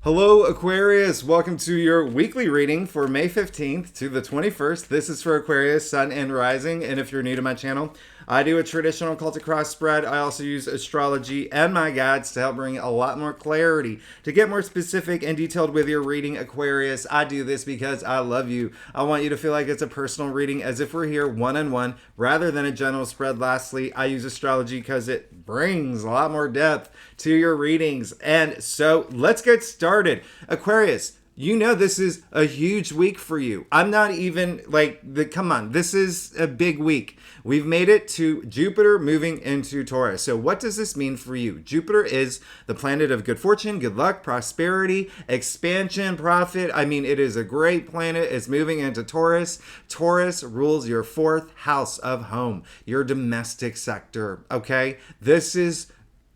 Hello, Aquarius. Welcome to your weekly reading for May 15th to the 21st. This is for Aquarius, Sun and Rising. And if you're new to my channel, I do a traditional occultic cross spread. I also use astrology and my guides to help bring a lot more clarity. To get more specific and detailed with your reading, Aquarius, I do this because I love you. I want you to feel like it's a personal reading as if we're here one-on-one rather than a general spread. Lastly, I use astrology because it brings a lot more depth to your readings. And so let's get started. Aquarius, you know this is a huge week for you. I'm not even come on, this is a big week. We've made it to Jupiter moving into Taurus. So what does this mean for you? Jupiter is the planet of good fortune, good luck, prosperity, expansion, profit. I mean, it is a great planet. It's moving into Taurus. Taurus rules your fourth house of home, your domestic sector, okay?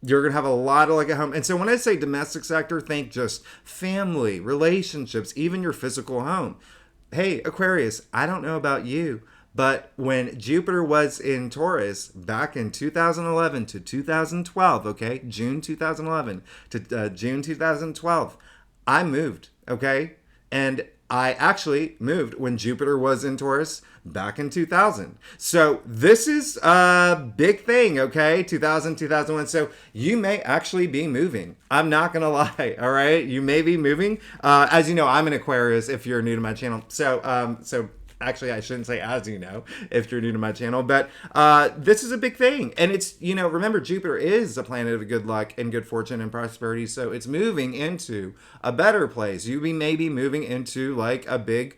You're going to have a lot of at home. And so when I say domestic sector, think just family, relationships, even your physical home. Hey, Aquarius, I don't know about you, but when Jupiter was in Taurus back in 2011 to 2012, okay, June 2011 to June 2012, I moved, okay? And I actually moved when Jupiter was in Taurus back in 2000. So this is a big thing, okay? 2000, 2001. So you may actually be moving. I'm not going to lie, all right? You may be moving. As you know, I'm an Aquarius if you're new to my channel. So actually, I shouldn't say as you know, if you're new to my channel, but this is a big thing. And it's, remember, Jupiter is a planet of good luck and good fortune and prosperity. So it's moving into a better place. You may be moving into a big,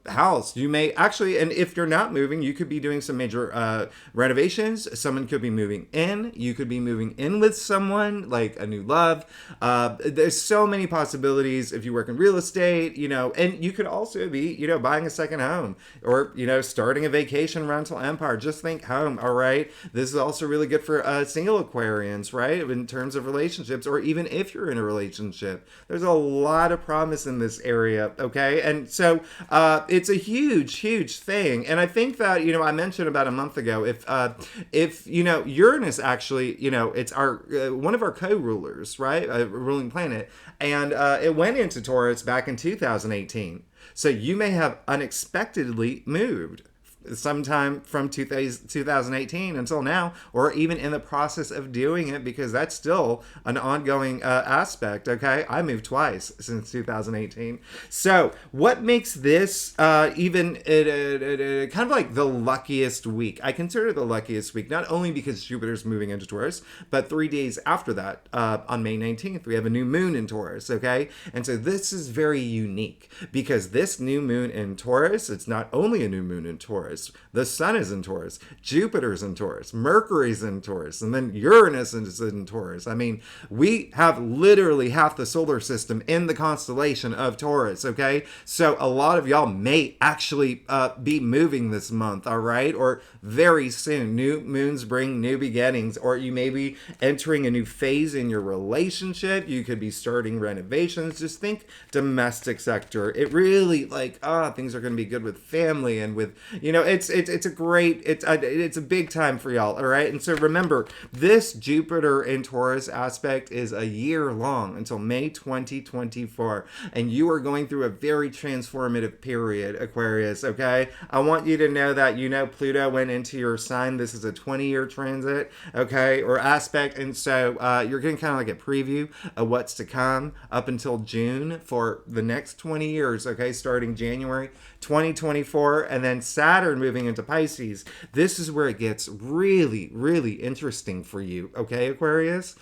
house. You may actually, and if you're not moving, you could be doing some major renovations. Someone could be moving in. You could be moving in with someone, like a new love. There's so many possibilities if you work in real estate, and you could also be, buying a second home or, starting a vacation rental empire. Just think home, all right? This is also really good for single Aquarians, right? In terms of relationships, or even if you're in a relationship. There's a lot of promise in this area, okay? And so it's a huge thing. And I think that, I mentioned about a month ago, if Uranus actually, it's our one of our co-rulers, right? A ruling planet. And it went into Taurus back in 2018. So you may have unexpectedly moved sometime from 2018 until now, or even in the process of doing it, because that's still an ongoing aspect, okay? I moved twice since 2018. So what makes this even kind of like the luckiest week? I consider it the luckiest week, not only because Jupiter's moving into Taurus, but 3 days after that, on May 19th, we have a new moon in Taurus, okay? And so this is very unique because this new moon in Taurus, it's not only a new moon in Taurus, the sun is in Taurus, Jupiter's in Taurus, Mercury's in Taurus, and then Uranus is in Taurus. I mean, we have literally half the solar system in the constellation of Taurus, okay? So a lot of y'all may actually be moving this month, all right? Or very soon. New moons bring new beginnings, or you may be entering a new phase in your relationship. You could be starting renovations. Just think domestic sector. It really things are going to be good with family and with, it's a big time for y'all, all right? And so remember, this Jupiter in Taurus aspect is a year long until May 2024, and you are going through a very transformative period, Aquarius, okay? I want you to know that, Pluto went into your sign. This is a 20-year transit, okay, or aspect, and so you're getting kind of like a preview of what's to come up until June for the next 20 years, okay, starting January 2024, and then Saturn moving into Pisces. This is where it gets really interesting for you, okay, Aquarius?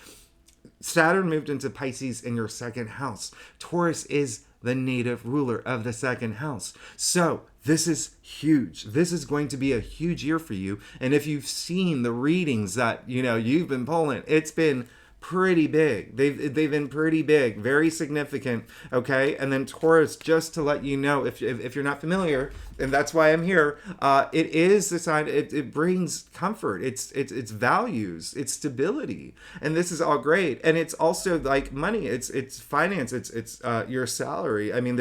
Saturn moved into Pisces in your second house. Taurus is the native ruler of the second house. So this is huge. This is going to be a huge year for you. And if you've seen the readings that, you've been pulling, it's been pretty big. They've been pretty big, very significant, okay? And then Taurus, just to let you know, if you're not familiar, and that's why I'm here, it is the sign, it brings comfort, it's values, it's stability, and this is all great. And it's also like money, it's finance, it's your salary. I mean,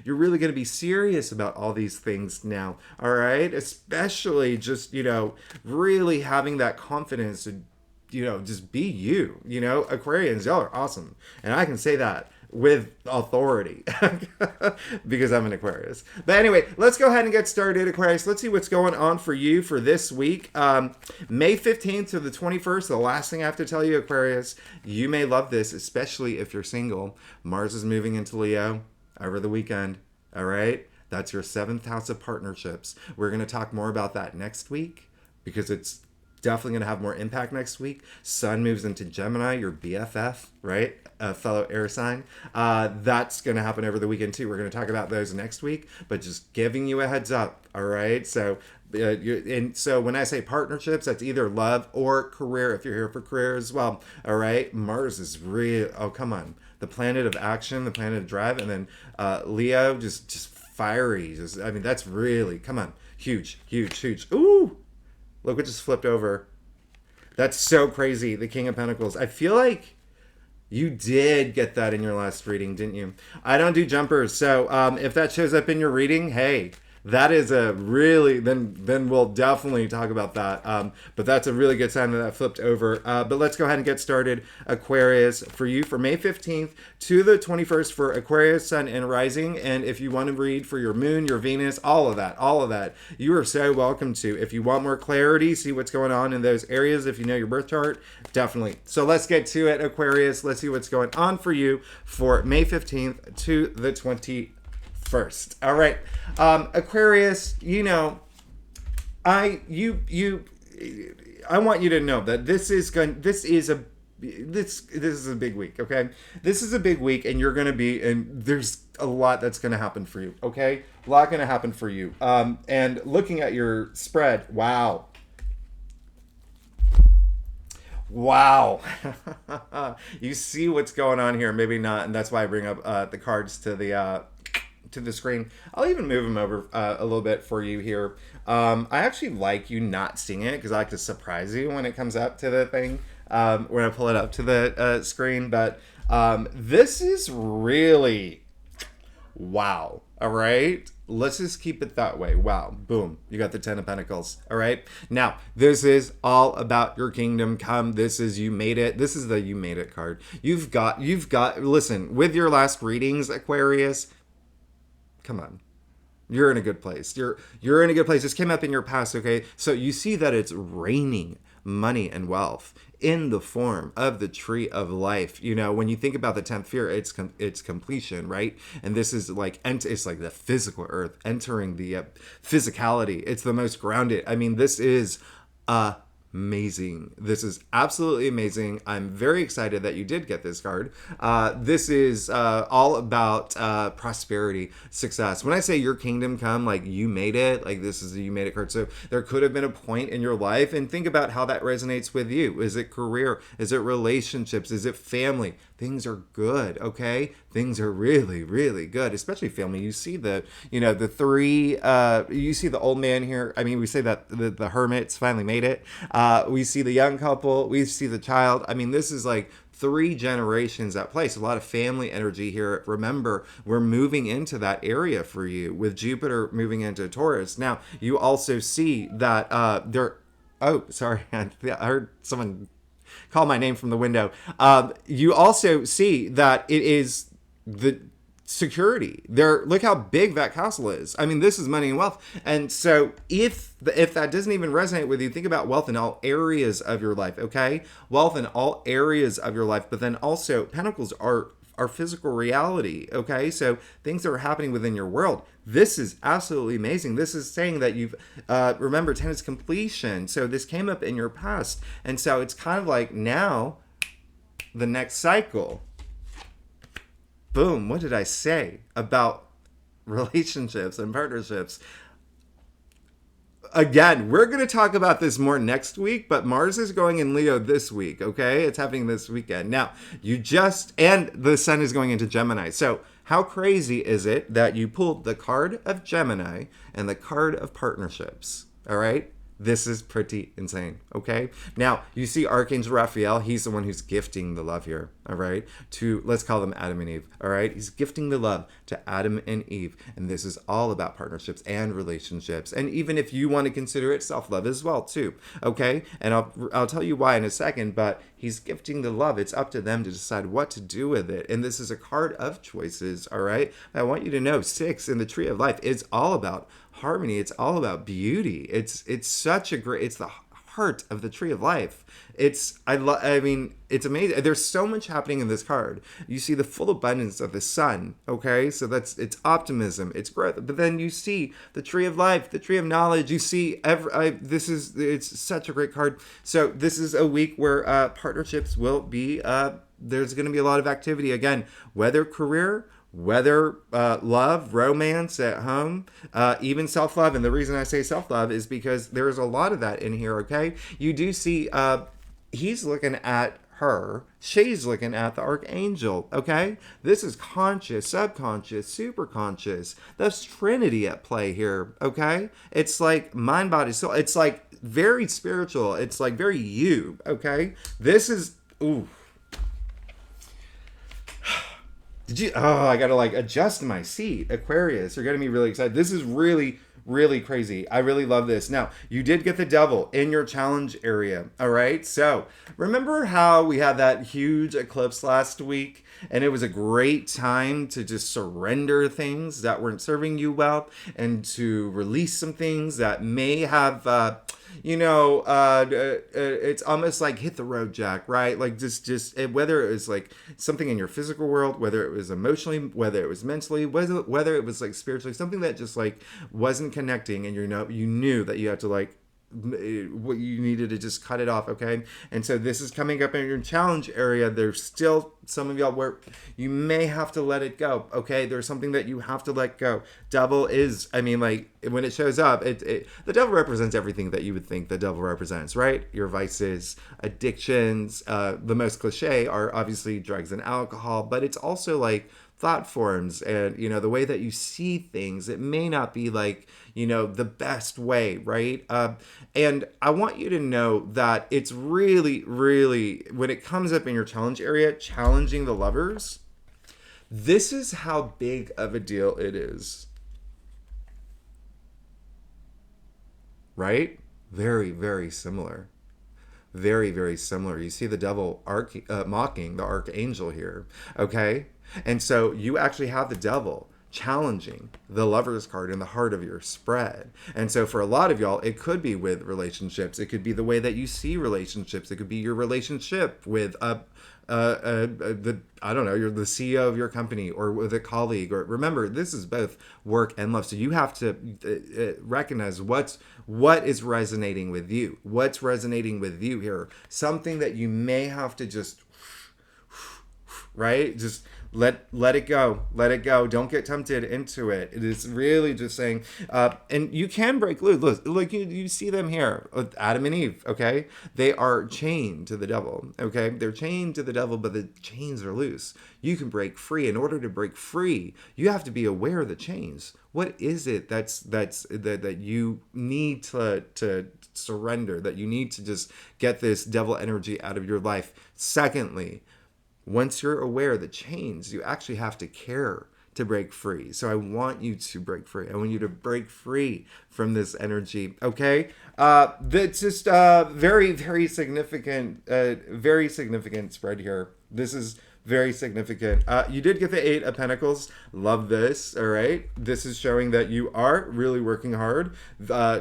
you're really going to be serious about all these things now, all right? Especially just, really having that confidence to just be you. Aquarians, y'all are awesome. And I can say that with authority because I'm an Aquarius. But anyway, let's go ahead and get started, Aquarius. Let's see what's going on for you for this week. May 15th to the 21st, the last thing I have to tell you, Aquarius, you may love this, especially if you're single. Mars is moving into Leo over the weekend, all right? That's your 7th house of partnerships. We're going to talk more about that next week because it's definitely going to have more impact next week. Sun moves into Gemini, your BFF, right? A fellow air sign. That's going to happen over the weekend too. We're going to talk about those next week, but just giving you a heads up, all right? So, so when I say partnerships, that's either love or career, if you're here for career as well, all right? Mars is real. Oh, come on. The planet of action, the planet of drive, and then Leo, just fiery. I mean, that's really, come on, huge. Ooh, look what just flipped over. That's so crazy. The King of Pentacles. I feel like you did get that in your last reading, didn't you? I don't do jumpers, so if that shows up in your reading, hey, that is a really, then we'll definitely talk about that. But that's a really good sign that flipped over. But let's go ahead and get started. Aquarius, for you for May 15th to the 21st for Aquarius, Sun, and Rising. And if you want to read for your Moon, your Venus, all of that, you are so welcome to. If you want more clarity, see what's going on in those areas, if you know your birth chart, definitely. So let's get to it, Aquarius. Let's see what's going on for you for May 15th to the 21st. All right, Aquarius, you know, I want you to know that this is a big week, okay? This is a big week, and you're gonna be, and there's a lot that's gonna happen for you, okay? A lot gonna happen for you. And looking at your spread, wow. You see what's going on here, maybe not, and that's why I bring up the cards to the screen. I'll even move them over a little bit for you here. I actually like you not seeing it because I like to surprise you when it comes up to the thing, when I pull it up to the screen. But this is really wow. All right, let's just keep it that way. Wow, boom, you got the 10 of Pentacles. All right, now this is all about your kingdom come. This is you made it. This is the you made it card. You've got listen, with your last readings, Aquarius, come on, you're in a good place. You're in a good place. This came up in your past, okay? So you see that it's raining money and wealth in the form of the tree of life. You know, when you think about the 10th sphere, it's completion, right? And this is like, it's like the physical earth entering the physicality. It's the most grounded. I mean, this is amazing. This is absolutely amazing. I'm very excited that you did get this card. This is all about prosperity, success. When I say your kingdom come, like you made it, like this is a you made it card. So there could have been a point in your life, and think about how that resonates with you. Is it career? Is it relationships? Is it family? Things are good, okay? Things are really, really good, especially family. You see the three, you see the old man here. I mean, we say that the hermit's finally made it. We see the young couple. We see the child. I mean, this is like 3 generations at play. So a lot of family energy here. Remember, we're moving into that area for you with Jupiter moving into Taurus. Now, you also see that oh, sorry. I heard someone call my name from the window. You also see that it is the security there. Look how big that castle is. I mean, this is money and wealth. And so if that doesn't even resonate with you, think about wealth in all areas of your life, okay? Wealth in all areas of your life, but then also pentacles are physical reality, okay? So things that are happening within your world. This is absolutely amazing. This is saying that you've, remember, 10 is completion. So this came up in your past. And so it's kind of like now, the next cycle. Boom, what did I say about relationships and partnerships? Again, we're going to talk about this more next week, but Mars is going in Leo this week, okay? It's happening this weekend. Now, and the Sun is going into Gemini. So how crazy is it that you pulled the card of Gemini and the card of partnerships, all right? This is pretty insane, okay? Now, you see Archangel Raphael, he's the one who's gifting the love here, all right? To, let's call them Adam and Eve, all right? He's gifting the love to Adam and Eve, and this is all about partnerships and relationships, and even if you want to consider it self-love as well, too, okay? And I'll tell you why in a second, but he's gifting the love. It's up to them to decide what to do with it, and this is a card of choices, all right? I want you to know 6 in the Tree of Life is all about harmony. It's all about beauty. It's such a great, it's the heart of the Tree of Life. I mean, it's amazing. There's so much happening in this card. You see the full abundance of the sun, okay? So it's optimism, it's growth. But then you see the Tree of Life, the Tree of Knowledge. You see it's such a great card. So this is a week where partnerships will be, there's going to be a lot of activity again, whether career, whether love, romance at home, even self-love. And the reason I say self-love is because there's a lot of that in here, okay? You do see he's looking at her, she's looking at the archangel, okay? This is conscious, subconscious, super conscious. That's Trinity at play here, okay? It's like mind, body, soul. It's like very spiritual. It's like very you, okay? This is, ooh. I gotta like adjust my seat. Aquarius, you're gonna be really excited. This is really, really crazy. I really love this. Now, you did get the devil in your challenge area. All right. So remember how we had that huge eclipse last week and it was a great time to just surrender things that weren't serving you well and to release some things that may have, it's almost like hit the road, Jack, right? Like just whether it was like something in your physical world, whether it was emotionally, whether it was mentally, whether it was like spiritually, something that just like wasn't connecting, and you knew that you had to like what you needed to just cut it off, okay? And so this is coming up in your challenge area. There's still some of y'all where you may have to let it go, okay? There's something that you have to let go. Devil is, I mean, like when it shows up, the devil represents everything that you would think the devil represents, right? Your vices, addictions, the most cliche are obviously drugs and alcohol, but it's also like thought forms and the way that you see things. It may not be like the best way, right? And I want you to know that it's really, really, when it comes up in your challenge area, challenging the lovers, this is how big of a deal it is, right? Very, very similar. Very, very similar. You see the devil mocking the archangel here, okay? And so you actually have the devil challenging the Lover's card in the heart of your spread. And so for a lot of y'all, it could be with relationships. It could be the way that you see relationships. It could be your relationship with you're the CEO of your company or with a colleague. Or remember, this is both work and love. So you have to recognize what is resonating with you. What's resonating with you here? Something that you may have to just, right? Just let it go. Let it go. Don't get tempted into it. It is really just saying, and you can break loose. Look, like you see them here with Adam and Eve, okay? They are chained to the devil, okay? They're chained to the devil, but the chains are loose. You can break free. In order to break free, you have to be aware of the chains. What is it that you need to surrender, that you need to just get this devil energy out of your life? Secondly, once you're aware of the chains, you actually have to care to break free. So I want you to break free. I want you to break free from this energy, okay? That's just very, very significant spread here. This is very significant. You did get the 8 of Pentacles. Love this, all right? This is showing that you are really working hard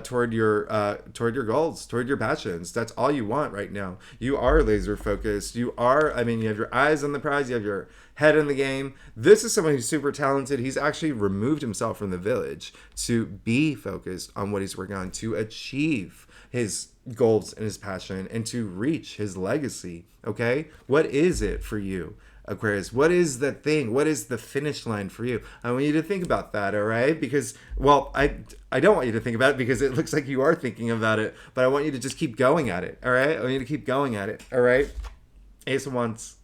toward your goals, toward your passions. That's all you want right now. You are laser focused. You have your eyes on the prize. You have your head in the game. This is someone who's super talented. He's actually removed himself from the village to be focused on what he's working on, to achieve his goals and his passion, and to reach his legacy, okay? What is it for you, Aquarius? What is the thing? What is the finish line for you? I want you to think about that, all right? Because, well, I don't want you to think about it because it looks like you are thinking about it, but I want you to just keep going at it, all right? I want you to keep going at it, all right? Ace of Wands.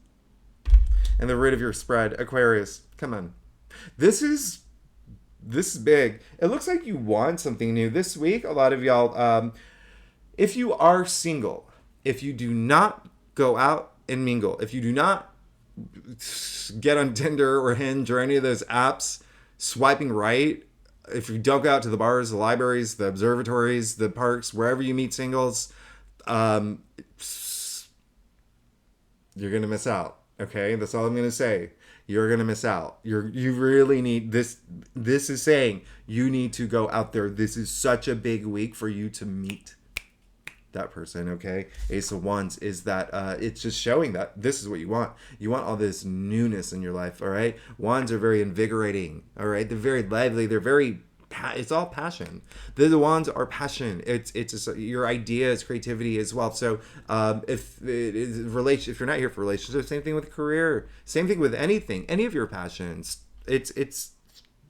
And the root of your spread, Aquarius. Come on. This is big. It looks like you want something new this week. A lot of y'all, if you are single, if you do not go out and mingle, if you do not get on Tinder or Hinge or any of those apps swiping right, if you don't go out to the bars, the libraries, the observatories, the parks, wherever you meet singles, um, you're gonna miss out. Okay, that's all I'm gonna say. You're gonna miss out. You really need this. This is saying you need to go out there. This is such a big week for you to meet that person. Okay, Ace of Wands is that it's just showing that this is what you want. You want all this newness in your life. All right, Wands are very invigorating. All right, they're very lively. They're very it's all passion. The wands are passion. It's just your ideas, creativity as well. So if it is if you're not here for relationships, same thing with career, same thing with anything, any of your passions. It's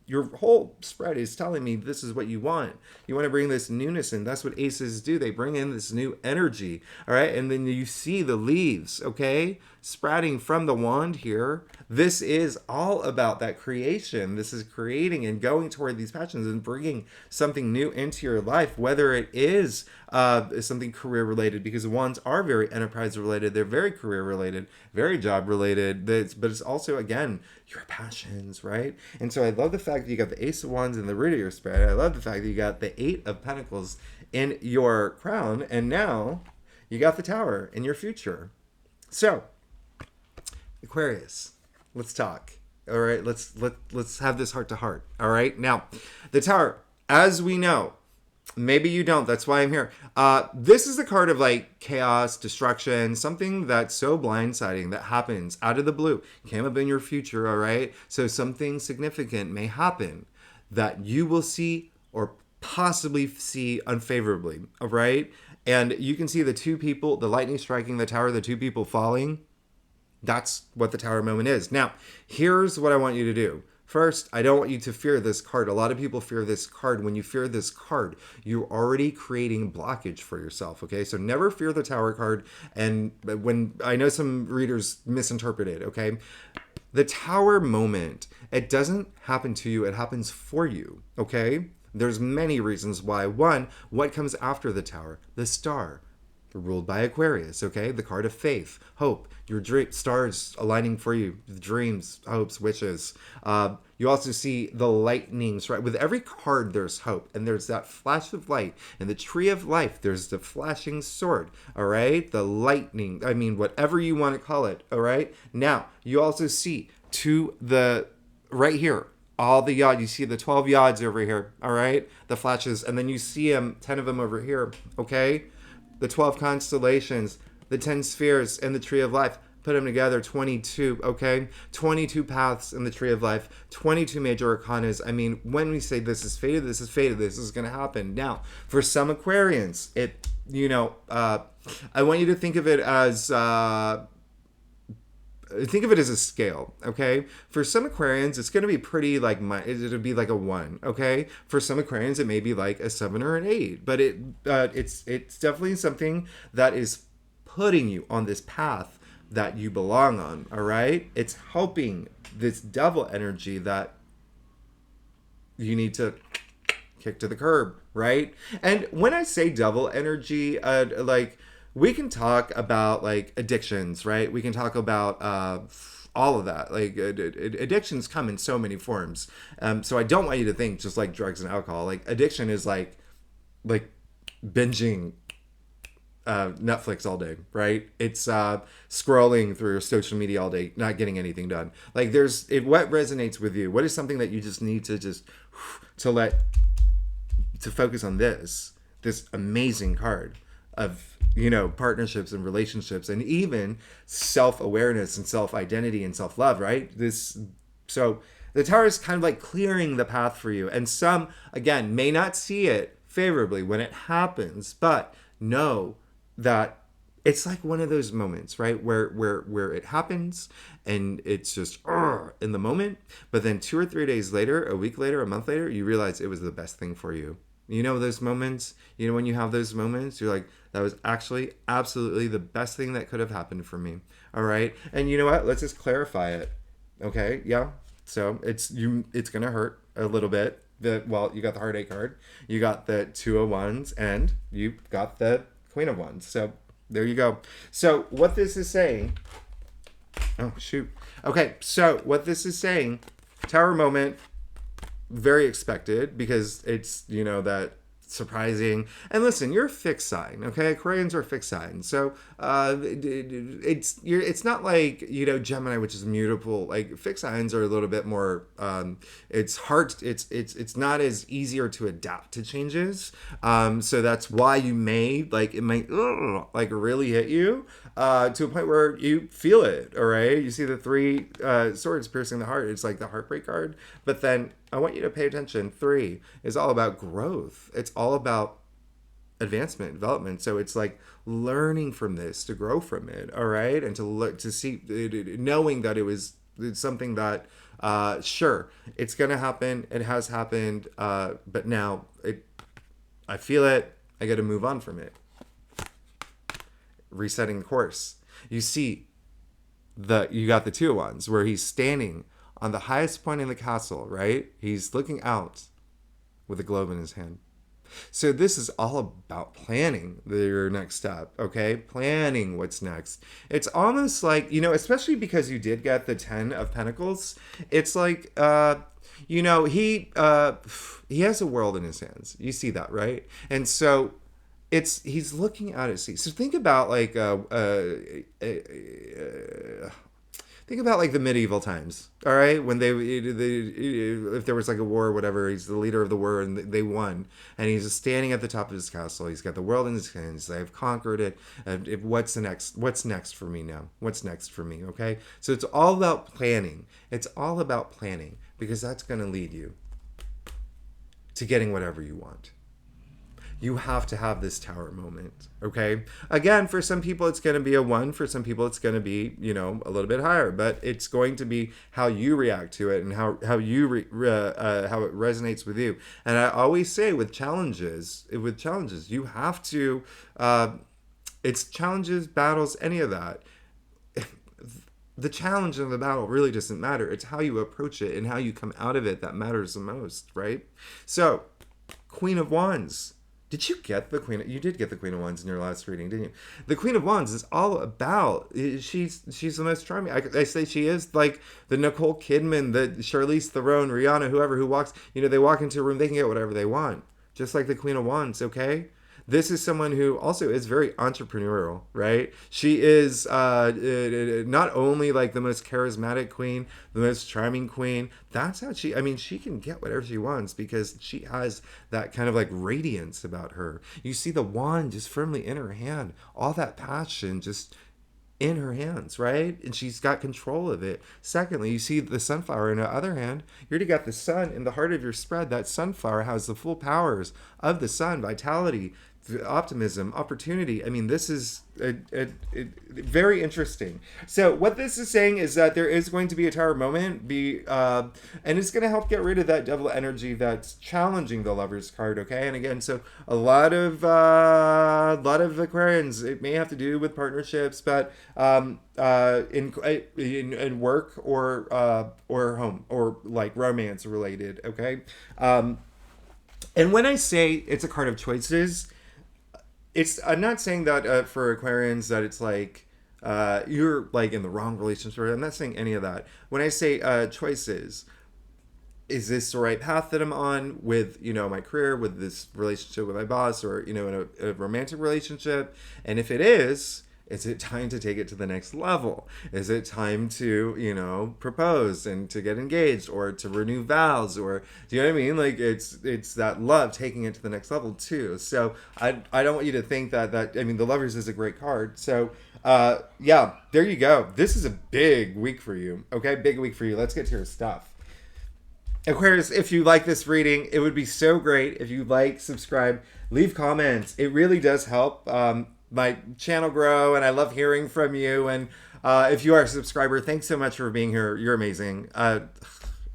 your whole spread is telling me this is what you want. You want to bring this newness in. That's what aces do. They bring in this new energy. All right. And then you see the leaves, okay, sprouting from the wand here. This is all about that creation. This is creating and going toward these passions and bringing something new into your life, whether it is something career related, because the wands are very enterprise related. They're very career related, very job related. But it's also, again, your passions, right? And so I love the fact that you got the Ace of Wands in the root of your spread. I love the fact that you got the Eight of Pentacles in your crown. And now you got the Tower in your future. So, Aquarius, let's talk. All right, let's have this heart to heart. All right, now the Tower, as we know, maybe you don't. That's why I'm here. This is the card of like chaos, destruction, something that's so blindsiding that happens out of the blue, came up in your future. All right, so something significant may happen that you will see or possibly see unfavorably. All right, and you can see the two people, the lightning striking the tower, the two people falling. That's what the Tower moment is. Now, here's what I want you to do. First, I don't want you to fear this card. A lot of people fear this card. When you fear this card, you're already creating blockage for yourself, okay? So never fear the Tower card. And when I know some readers misinterpret it, okay? The Tower moment, it doesn't happen to you. It happens for you, okay? There's many reasons why. One, what comes after the Tower? The Star, ruled by Aquarius, okay? The card of faith, hope, your stars aligning for you, dreams, hopes, wishes. You also see the lightnings, right? With every card, there's hope, and there's that flash of light. In the tree of life, there's the flashing sword, all right? The lightning, I mean, whatever you want to call it, all right? Now, you also see to the right here, all the yod, you see the 12 yods over here, all right? The flashes, and then you see 10 of them over here, okay? The 12 constellations, the 10 spheres, and the tree of life. Put them together, 22, okay? 22 paths in the tree of life, 22 major arcanas. I mean, when we say this is fated, this is fated, this is going to happen. Now, for some Aquarians, I want you to think of it as a scale, okay? For some Aquarians, it's going to be pretty like, it'll be like a 1, okay? For some Aquarians, it may be like a 7 or an 8, but it's definitely something that is putting you on this path that you belong on, all right? It's helping this devil energy that you need to kick to the curb, right? And when I say devil energy, we can talk about like addictions, right? We can talk about all of that. Like addictions come in so many forms. So I don't want you to think just like drugs and alcohol. Like addiction is like binging Netflix all day, right? It's scrolling through social media all day, not getting anything done. Like what resonates with you? What is something that you just need to to focus on this amazing card of, partnerships and relationships and even self-awareness and self-identity and self-love, right? So the Tower is kind of like clearing the path for you. And some, again, may not see it favorably when it happens, but know that it's like one of those moments, right? Where it happens and it's just in the moment, but then 2 or 3 days later, a week later, a month later, you realize it was the best thing for you. You know those moments? When you have those moments, you're like, that was actually absolutely the best thing that could have happened for me. All right? And you know what? Let's just clarify it. Okay? Yeah. So it's going to hurt a little bit. You got the heartache card. You got the 2 of Wands, and you got the Queen of Wands. So there you go. So what this is saying, oh shoot. Okay, so what this is saying, Tower moment, very expected because it's, you know, that surprising. And listen, you're a fixed sign, okay? Aquarians are fixed signs. So it's not like, you know, Gemini, which is mutable. Like fixed signs are a little bit more it's hard, it's not as easier to adapt to changes. So that's why you may like, it might like really hit you to a point where you feel it. All right, you see the three swords piercing the heart. It's like the heartbreak card. But then I want you to pay attention. 3 is all about growth. It's all about advancement, development. So it's like learning from this to grow from it. All right, and to see, knowing that it's something that sure, it's gonna happen. It has happened, but now I feel it. I got to move on from it. Resetting the course. You see, you got the 2 of Wands where he's standing on the highest point in the castle, right? He's looking out with a globe in his hand. So this is all about planning your next step, okay? Planning what's next. It's almost like, you know, especially because you did get the 10 of Pentacles, it's like, you know, he has a world in his hands. You see that, right? And so he's looking out at sea. So think about like think about like the medieval times, all right? When if there was like a war or whatever, he's the leader of the war and they won. And he's just standing at the top of his castle. He's got the world in his hands. They've conquered it. What's next? What's next for me now? What's next for me, okay? So it's all about planning. It's all about planning because that's going to lead you to getting whatever you want. You have to have this Tower moment, okay? Again, for some people, it's going to be a 1. For some people, it's going to be, you know, a little bit higher. But it's going to be how you react to it and how it resonates with you. And I always say with challenges, you have to, it's challenges, battles, any of that. The challenge of the battle really doesn't matter. It's how you approach it and how you come out of it that matters the most, right? So, Queen of Wands. Did you get the Queen? You did get the Queen of Wands in your last reading, didn't you? The Queen of Wands is all about, she's the most charming. I say she is like the Nicole Kidman, the Charlize Theron, Rihanna, whoever who walks, you know, they walk into a room, they can get whatever they want. Just like the Queen of Wands, okay? This is someone who also is very entrepreneurial, right? She is not only like the most charismatic queen, the most charming queen. That's how she can get whatever she wants because she has that kind of like radiance about her. You see the wand just firmly in her hand, all that passion just in her hands, right? And she's got control of it. Secondly, you see the sunflower in the other hand. You already got the sun in the heart of your spread. That sunflower has the full powers of the sun, vitality, optimism, opportunity. I mean, this is very interesting. So what this is saying is that there is going to be a Tower moment, and it's going to help get rid of that devil energy that's challenging the Lover's card. Okay, and again, so a lot of Aquarians, it may have to do with partnerships, but in work or home or like romance related. Okay, and when I say it's a card of choices, I'm not saying that for Aquarians that it's like you're like in the wrong relationship. I'm not saying any of that. When I say choices, is this the right path that I'm on with, you know, my career, with this relationship with my boss, or, you know, in a romantic relationship? And if it is it time to take it to the next level? Is it time to, you know, propose and to get engaged or to renew vows? Or, do you know what I mean? Like, it's that love taking it to the next level too. So I don't want you to think that I mean, the Lovers is a great card. So yeah, there you go. This is a big week for you. Okay, big week for you. Let's get to your stuff. Aquarius, if you like this reading, it would be so great if you like, subscribe, leave comments. It really does help my channel grow, and I love hearing from you. And if you are a subscriber, thanks so much for being here. You're amazing. I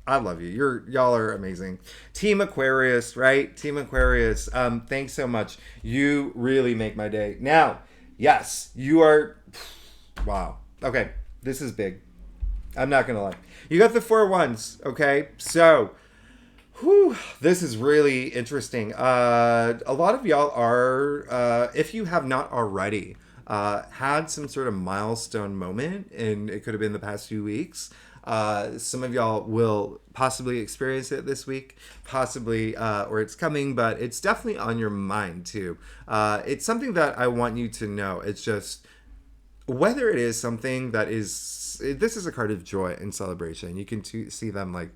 love you. Y'all are amazing. Team Aquarius, right? Team Aquarius. Thanks so much. You really make my day. Now, yes, you are. Wow. Okay, this is big. I'm not gonna lie. You got the 4 wands. Okay, so Whew, this is really interesting. A lot of y'all are, if you have not already, had some sort of milestone moment, and it could have been the past few weeks. Some of y'all will possibly experience it this week, possibly, or it's coming, but it's definitely on your mind too. It's something that I want you to know. It's just whether it is something that is, this is a card of joy and celebration. You can see them like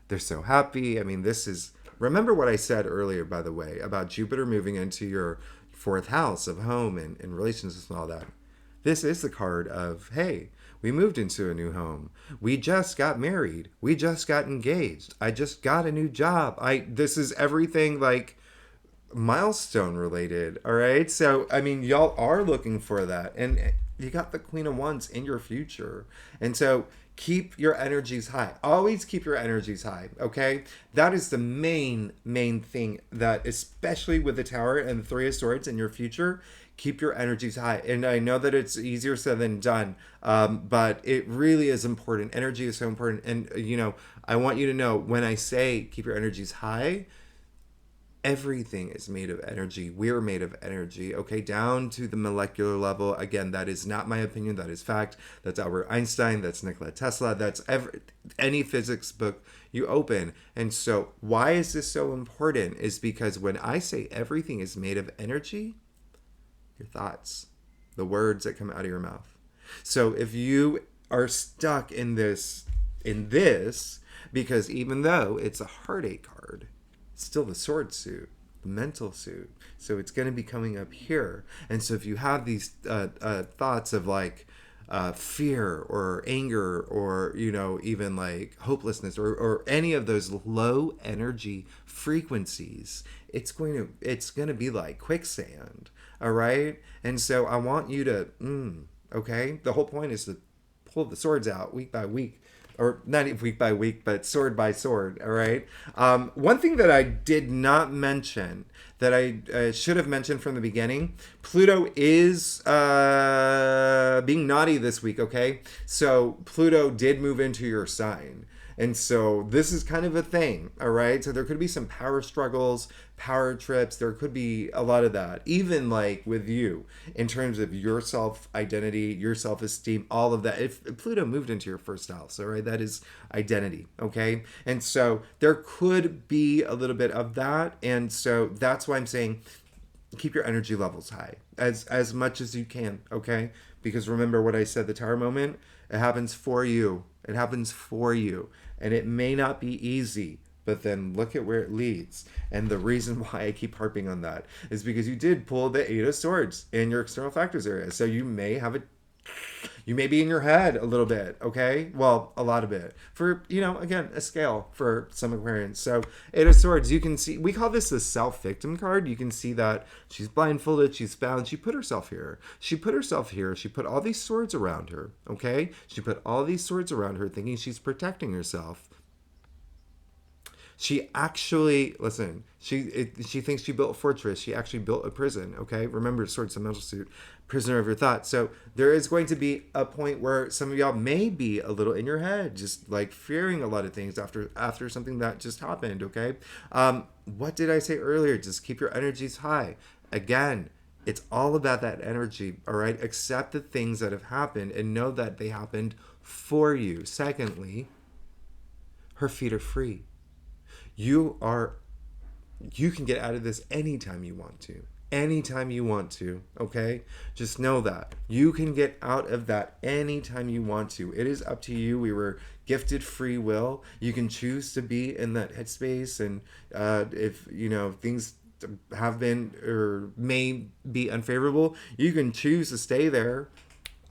they're so happy. I mean, this is, remember what I said earlier, by the way, about Jupiter moving into your fourth house of home and relationships and all that. This is the card of, hey, we moved into a new home. We just got married. We just got engaged. I just got a new job. This is everything like milestone related. All right. So, I mean, y'all are looking for that. And you got the Queen of Wands in your future. And so keep your energies high. Always keep your energies high. Okay. That is the main thing, that especially with the Tower and the Three of Swords in your future, keep your energies high. And I know that it's easier said than done, but it really is important. Energy is so important. And, I want you to know, when I say keep your energies high, everything is made of energy. We're made of energy, okay? Down to the molecular level. Again, that is not my opinion. That is fact. That's Albert Einstein. That's Nikola Tesla. That's any physics book you open. And so why is this so important? Is because when I say everything is made of energy, your thoughts, the words that come out of your mouth. So if you are stuck in this, because even though it's a heartache card, it's still the sword suit, the mental suit. So it's going to be coming up here. And so if you have these thoughts of like fear or anger or, even like hopelessness or any of those low energy frequencies, it's going to be like quicksand. All right. And so I want you to, okay. The whole point is to pull the swords out week by week, or not even week by week, but sword by sword. All right. One thing that I did not mention that I should have mentioned from the beginning, Pluto is being naughty this week. Okay. So Pluto did move into your sign. And so this is kind of a thing, all right? So there could be some power struggles, power trips. There could be a lot of that, even like with you in terms of your self-identity, your self-esteem, all of that. If Pluto moved into your first house, all right, that is identity, okay? And so there could be a little bit of that. And so that's why I'm saying keep your energy levels high as much as you can, okay? Because remember what I said, the Tower moment, it happens for you. It happens for you. And it may not be easy, but then look at where it leads. And the reason why I keep harping on that is because you did pull the Eight of Swords in your external factors area. So you may be in your head a little bit, okay? Well, a lot of it. For, again, a scale for some Aquarians. So Eight of Swords, you can see, we call this the self-victim card. You can see that she's blindfolded, she's bound, she put herself here. She put all these swords around her, okay? She put all these swords around her thinking she's protecting herself. She actually, listen, she thinks she built a fortress. She actually built a prison, okay? Remember, sword's a mental suit, prisoner of your thoughts. So there is going to be a point where some of y'all may be a little in your head, just like fearing a lot of things after something that just happened, okay? What did I say earlier? Just keep your energies high. Again, it's all about that energy, all right? Accept the things that have happened and know that they happened for you. Secondly, her feet are free. You can get out of this anytime you want to. Anytime you want to, okay? Just know that. You can get out of that anytime you want to. It is up to you. We were gifted free will. You can choose to be in that headspace. And if, things have been or may be unfavorable, you can choose to stay there.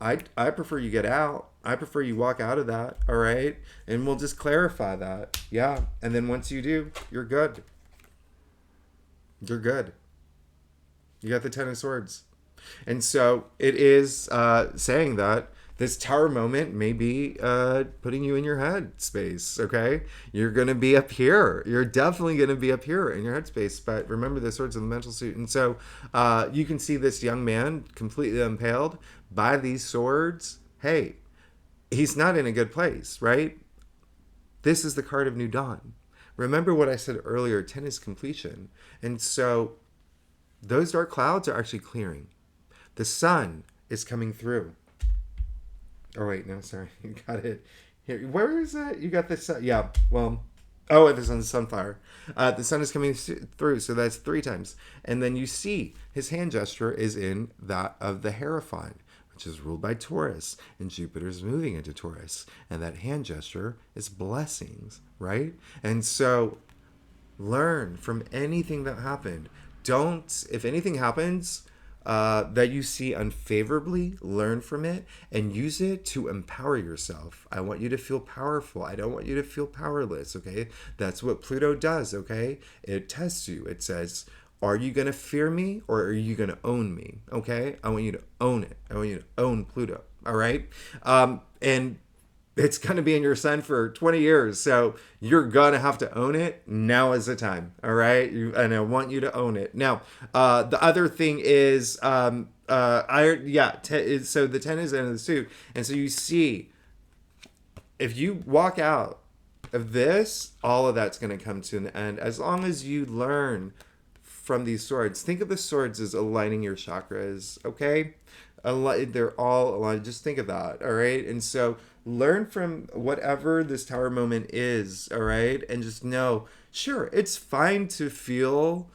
I prefer you get out. I prefer you walk out of that, all right? And we'll just clarify that. Yeah. And then once you do, you're good. You're good. You got the Ten of Swords. And so it is saying that this Tower moment may be putting you in your head space, okay? You're going to be up here. You're definitely going to be up here in your head space. But remember, the swords of the mental suit. And so you can see this young man completely impaled by these swords. Hey, he's not in a good place, right? This is the card of New Dawn. remember what I said earlier, 10 is completion. And so those dark clouds are actually clearing. The sun is coming through. Oh, wait, no, sorry. You got it. Here, where is it? You got the sun. Yeah, well, oh, the sun's sunflower. The sun is coming through, so that's 3 times. And then you see his hand gesture is in that of the Hierophant, which is ruled by Taurus, and Jupiter's moving into Taurus. And that hand gesture is blessings, right? And so learn from anything that happened. Don't, if anything happens that you see unfavorably, learn from it and use it to empower yourself. I want you to feel powerful. I don't want you to feel powerless, okay? That's what Pluto does, okay? It tests you. It says, are you going to fear me or are you going to own me, okay? I want you to own it. I want you to own Pluto, all right? And it's going to be in your sun for 20 years. So you're going to have to own it. Now is the time. All right. And I want you to own it. Now, the other thing is, so the 10 is in the suit. And so you see, if you walk out of this, all of that's going to come to an end. As long as you learn from these swords, think of the swords as aligning your chakras. Okay. They're all aligned. Just think of that. All right. And so learn from whatever this tower moment is. All right. And just know, sure, it's fine to feel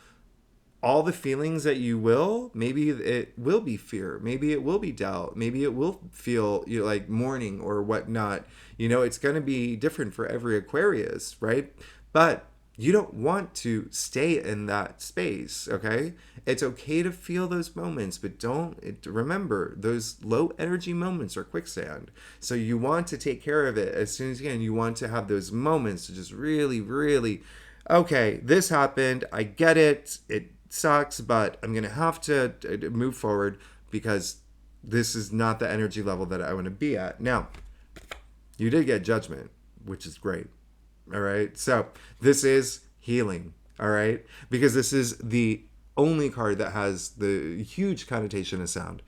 all the feelings that you will. Maybe it will be fear. Maybe it will be doubt. Maybe it will feel like mourning or whatnot. It's going to be different for every Aquarius. Right. But you don't want to stay in that space, okay? It's okay to feel those moments, but remember, those low energy moments are quicksand. So you want to take care of it as soon as you can. You want to have those moments to just really, really, okay, this happened. I get it. It sucks, but I'm going to have to move forward because this is not the energy level that I want to be at. Now, you did get judgment, which is great. All right. So this is healing. All right. Because this is the only card that has the huge connotation of sound.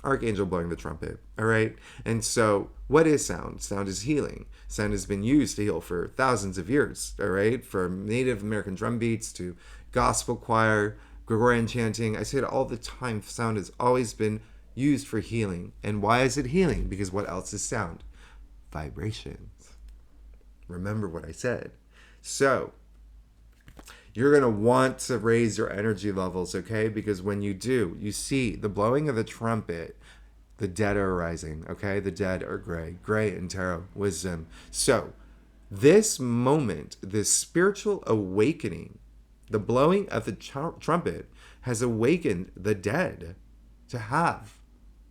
Archangel blowing the trumpet. All right. And so what is sound? Sound is healing. Sound has been used to heal for thousands of years. All right. From Native American drum beats to gospel choir, Gregorian chanting. I say it all the time. Sound has always been used for healing. And why is it healing? Because what else is sound? Vibrations. Remember what I said. So you're going to want to raise your energy levels, okay? Because when you do, you see the blowing of the trumpet, the dead are arising, okay? The dead are gray in tarot, wisdom. So this moment, this spiritual awakening, the blowing of the trumpet has awakened the dead to have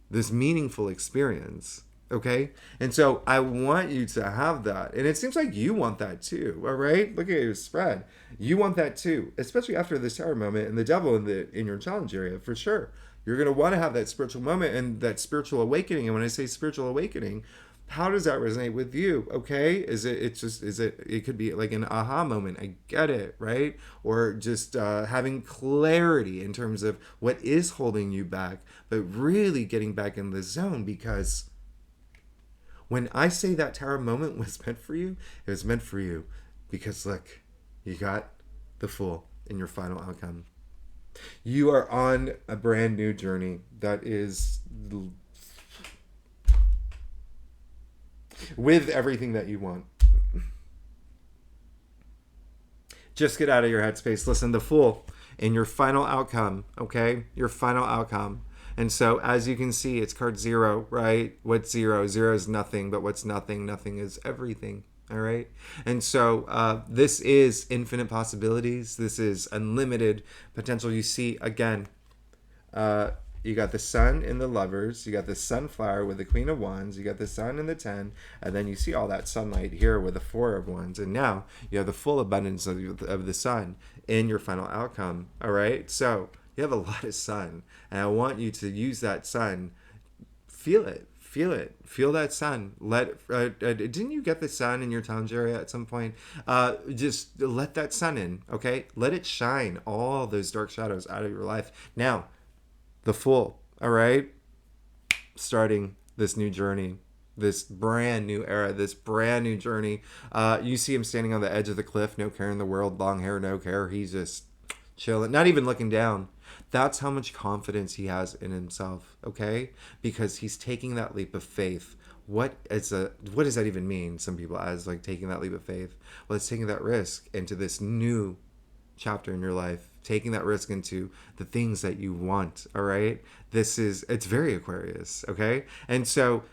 this meaningful experience. Okay. And so I want you to have that. And it seems like you want that too. All right. Look at your spread. You want that too, especially after this tower moment and the devil in your challenge area, for sure. You're going to want to have that spiritual moment and that spiritual awakening. And when I say spiritual awakening, how does that resonate with you? Okay. It could be like an aha moment. I get it. Right. Or just having clarity in terms of what is holding you back, but really getting back in the zone. Because when I say that tower moment was meant for you, it was meant for you because, look, you got the Fool in your final outcome. You are on a brand new journey that is with everything that you want. Just get out of your headspace. Listen, the Fool in your final outcome, okay? Your final outcome. And so, as you can see, it's card 0, right? What's 0? 0 is nothing, but what's nothing? Nothing is everything, all right? And so, this is infinite possibilities. This is unlimited potential. You see, again, you got the Sun in the Lovers. You got the Sunflower with the Queen of Wands. You got the Sun in the 10. And then you see all that sunlight here with the 4 of Wands. And now, you have the full abundance of the Sun in your final outcome, all right? So, you have a lot of sun, and I want you to use that sun. Feel it. Feel that sun. Didn't you get the sun in your challenge area at some point? Just let that sun in, okay? Let it shine all those dark shadows out of your life. Now, the Fool, all right? Starting this new journey, this brand new era, this brand new journey. You see him standing on the edge of the cliff, no care in the world, long hair, no care. He's just chilling, not even looking down. That's how much confidence he has in himself, okay? Because he's taking that leap of faith. What does that even mean? Some people as like taking that leap of faith. Well, it's taking that risk into this new chapter in your life, taking that risk into the things that you want. All right, it's very Aquarius, okay? And so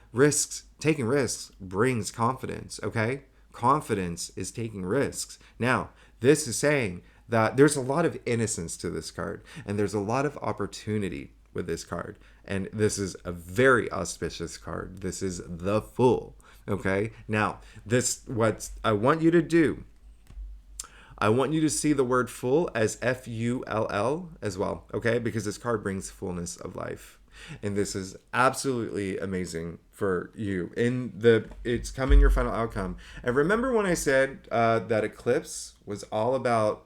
taking risks brings confidence, okay? Confidence is taking risks. Now, this is saying that there's a lot of innocence to this card, and there's a lot of opportunity with this card. And this is a very auspicious card. This is the Fool. Okay. Now, what I want you to do, I want you to see the word Fool as Full as well. Okay. Because this card brings fullness of life. And this is absolutely amazing for you. It's coming your final outcome. And remember when I said that eclipse was all about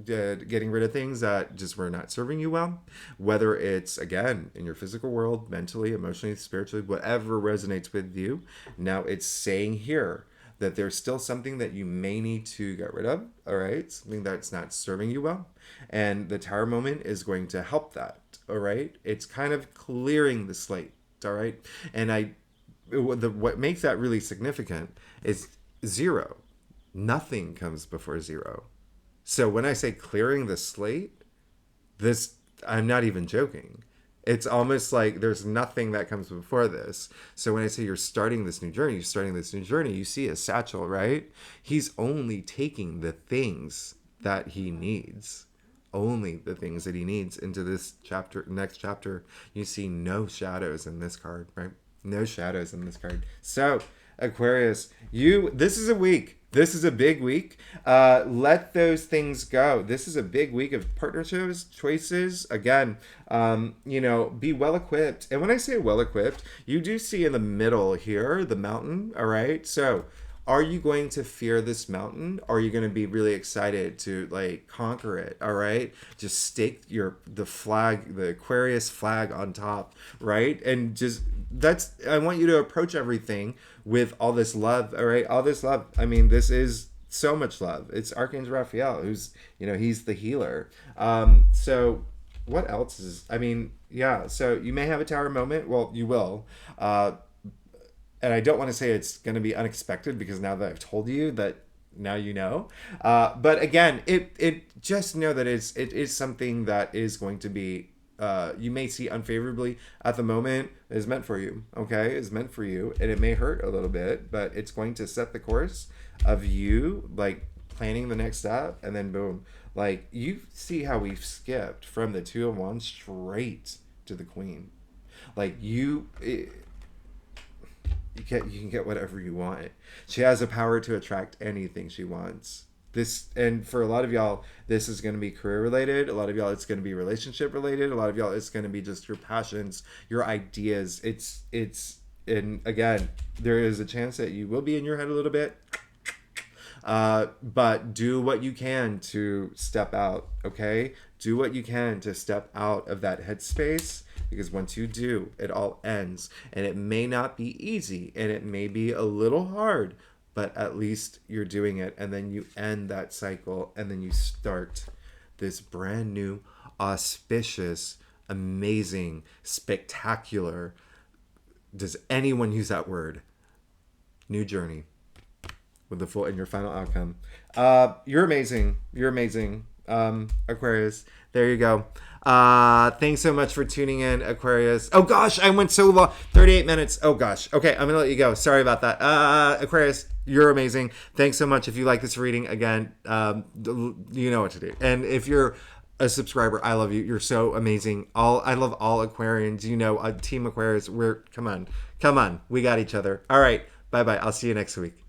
getting rid of things that just were not serving you well, whether it's again in your physical world, mentally, emotionally, spiritually, whatever resonates with you. Now it's saying here that there's still something that you may need to get rid of, all right? Something that's not serving you well. And the Tower moment is going to help that, all right? It's kind of clearing the slate, all right? And what makes that really significant is 0. Nothing comes before 0. So when I say clearing the slate, I'm not even joking. It's almost like there's nothing that comes before this. So when I say you're starting this new journey, you see a satchel, right? He's only taking the things that he needs. Only the things that he needs into this next chapter. You see no shadows in this card, right? No shadows in this card. So Aquarius, this is a week. This is a big week. Let those things go. This is a big week of partnerships, choices. Again, be well equipped. And when I say well equipped, you do see in the middle here, the mountain. All right. So are you going to fear this mountain? Or are you going to be really excited to like conquer it? All right. Just stake the flag, the Aquarius flag on top. Right. And I want you to approach everything with all this love. All right. All this love. I mean, this is so much love. It's Archangel Raphael, who's, he's the healer. So what else so you may have a Tower moment. Well, you will. And I don't want to say it's going to be unexpected because now that I've told you that, now you know. But again, it just know that it is something that is going to be, you may see unfavorably at the moment. Is meant for you, okay? Is meant for you, and it may hurt a little bit, but it's going to set the course of you like planning the next step, and then boom, like you see how we've skipped from the 2 of Wands straight to the Queen. Like you can get whatever you want. She has the power to attract anything she wants. And for a lot of y'all, this is going to be career related. A lot of y'all, it's going to be relationship related. A lot of y'all, it's going to be just your passions, your ideas. And again, there is a chance that you will be in your head a little bit. But do what you can to step out, okay? Do what you can to step out of that headspace, because once you do, it all ends. And it may not be easy, and it may be a little hard, but at least you're doing it. And then you end that cycle, and then you start this brand new, auspicious, amazing, spectacular, does anyone use that word? New journey. With the Fool and your final outcome. You're amazing. You're amazing, Aquarius. There you go. Thanks so much for tuning in, Aquarius. Oh gosh, I went so long. 38 minutes. Oh gosh. Okay, I'm gonna let you go. Sorry about that. Aquarius, you're amazing. Thanks so much. If you like this reading, again, you know what to do. And if you're a subscriber, I love you. You're so amazing. I love all Aquarians. Team Aquarius. Come on. We got each other. All right. Bye bye. I'll see you next week.